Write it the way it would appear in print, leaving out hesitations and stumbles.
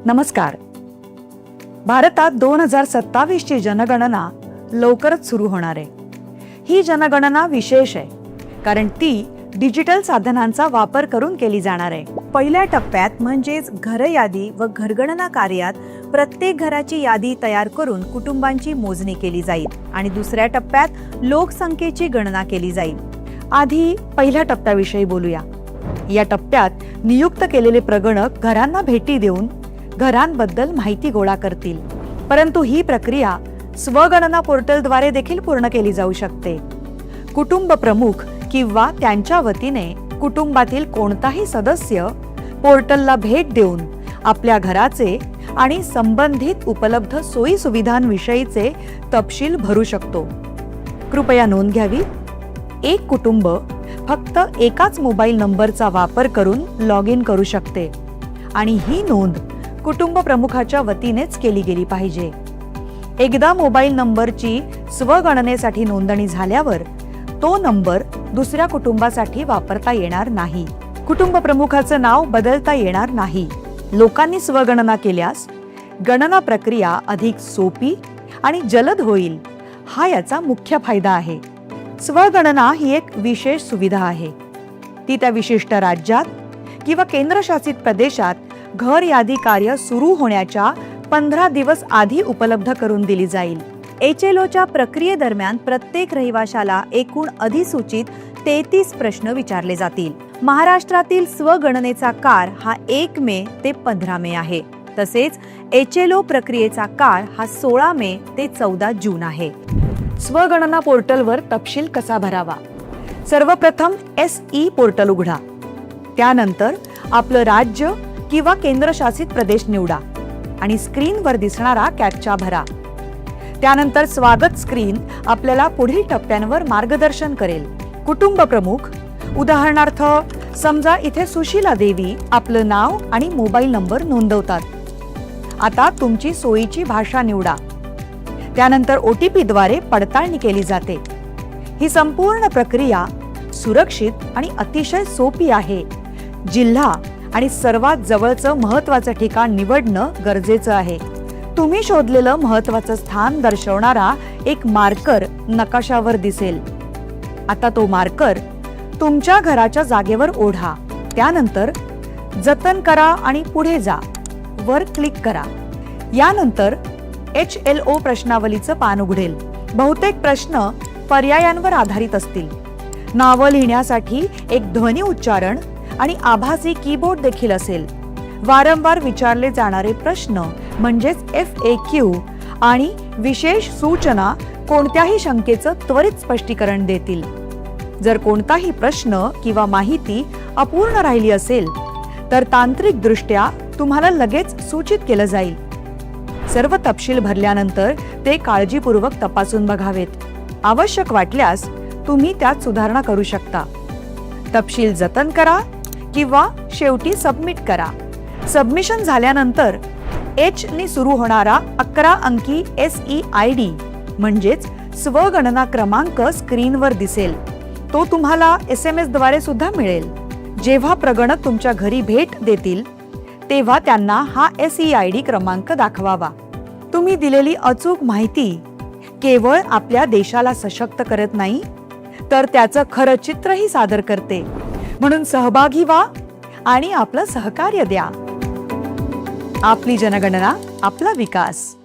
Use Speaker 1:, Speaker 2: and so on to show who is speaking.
Speaker 1: नमस्कार. भारतात 2027 ची जनगणना लवकरच सुरू होणार आहे. ही जनगणना विशेष आहे कारण ती डिजिटल साधनांचा वापर करून केली जाणार आहे.
Speaker 2: पहिल्या टप्प्यात म्हणजेच घर यादी व घरगणना कार्यात प्रत्येक घराची यादी तयार करून कुटुंबांची मोजणी केली जाईल आणि दुसऱ्या टप्प्यात लोकसंख्येची गणना केली जाईल.
Speaker 1: आधी पहिल्या टप्प्याविषयी बोलूया. या टप्प्यात नियुक्त केलेले प्रगणक घरांना भेटी देऊन घरांबद्दल माहिती गोळा करतील. परंतु ही प्रक्रिया स्वगणना पोर्टलद्वारे देखील पूर्ण केली जाऊ शकते. कुटुंब प्रमुख किंवा त्यांच्या वतीने कुटुंबातील कोणताही सदस्य पोर्टलला भेट देऊन आपल्या घराचे आणि संबंधित उपलब्ध सोयी सुविधांविषयीचे तपशील भरू शकतो. कृपया नोंद घ्यावी. एक कुटुंब फक्त एकाच मोबाईल नंबरचा वापर करून लॉग इन करू शकते आणि ही नोंद कुटुंब प्रमुखाच्या वतीनेच केली गेली पाहिजे. एकदा मोबाईल नंबरची स्वगणनेसाठी नोंदणी झाल्यावर तो नंबर दुसऱ्या कुटुंबासाठी वापरता येणार नाही. कुटुंब प्रमुखाचं नाव बदलता येणार नाही. लोकांनी स्वगणना केल्यास गणना प्रक्रिया अधिक सोपी आणि जलद होईल. हा याचा मुख्य फायदा आहे. स्वगणना ही एक विशेष सुविधा आहे. ती त्या विशिष्ट राज्यात किंवा केंद्रशासित प्रदेशात घर यादी कार्य सुरू होण्याच्या 15 दिवस आधी उपलब्ध करून दिली जाईल.
Speaker 2: HLOच्या प्रक्रियेदरम्यान प्रत्येक रहिवाशाला एकूण अधिसूचित 33 प्रश्न विचारले जातील. महाराष्ट्रातील स्वगणनेचा काळ हा 1 मे ते 15 मे आहे. तसेच HLO प्रक्रियेचा काळ हा 16 मे ते 14 जून आहे.
Speaker 1: स्वगणना पोर्टलवर तपशील कसा भरावा? सर्वप्रथम SE पोर्टल उघडा. त्यानंतर आपलं राज्य किंवा केंद्रशासित प्रदेश निवडा आणि स्क्रीनवर दिसणारा कॅप्चा भरा. त्यानंतर स्वागत स्क्रीन आपल्याला पुढील टप्प्यांवर मार्गदर्शन करेल. कुटुंब प्रमुख, उदाहरणार्थ समजा इथे सुशीला देवी आपलं नाव आणि मोबाईल नंबर नोंदवतात. आता तुमची सोयीची भाषा निवडा. त्यानंतर OTP द्वारे पडताळणी केली जाते. ही संपूर्ण प्रक्रिया सुरक्षित आणि अतिशय सोपी आहे. जिल्हा आणि सर्वात जवळचं महत्त्वाचं ठिकाण निवडणं गरजेचं आहे. तुम्ही शोधलेलं महत्त्वाचं स्थान दर्शवणारा एक मार्कर नकाशावर दिसेल. आता तो मार्कर तुमच्या घराच्या जागेवर ओढा. त्यानंतर जतन करा आणि पुढे जा वर क्लिक करा. यानंतर HLO प्रश्नावलीचं पान उघडेल. बहुतेक प्रश्न पर्यायांवर आधारित असतील. नावं लिहिण्यासाठी एक ध्वनी उच्चारण आणि आभासी कीबोर्ड देखील असेल. वारंवार विचारले जाणारे प्रश्न म्हणजेच FAQ आणि विशेष सूचना कोणत्याही शंकेचं त्वरित स्पष्टीकरण देतील. जर कोणताही प्रश्न किंवा माहिती अपूर्ण राहिली असेल तर तांत्रिकदृष्ट्या तुम्हाला लगेच सूचित केलं जाईल. सर्व तपशील भरल्यानंतर ते काळजीपूर्वक तपासून बघावेत. आवश्यक वाटल्यास तुम्ही त्यात सुधारणा करू शकता. तपशील जतन करा किंवा शेवटी सबमिट करा. सबमिशन झाल्यानंतर H ने सुरू होणारा 11 अंकी SEID म्हणजेच स्वगणना क्रमांक स्क्रीनवर दिसेल. तो तुम्हाला SMS द्वारे सुद्धा मिळेल. जेव्हा प्रगणक तुमच्या घरी भेट देतील तेव्हा त्यांना हा SEID क्रमांक दाखवावा. तुम्ही दिलेली अचूक माहिती केवळ आपल्या देशाला सशक्त करत नाही तर त्याचं खरं चित्रही सादर करते. म्हणून सहभागी व्हा आणि आपलं सहकार्य द्या. आपली जनगणना, आपला विकास.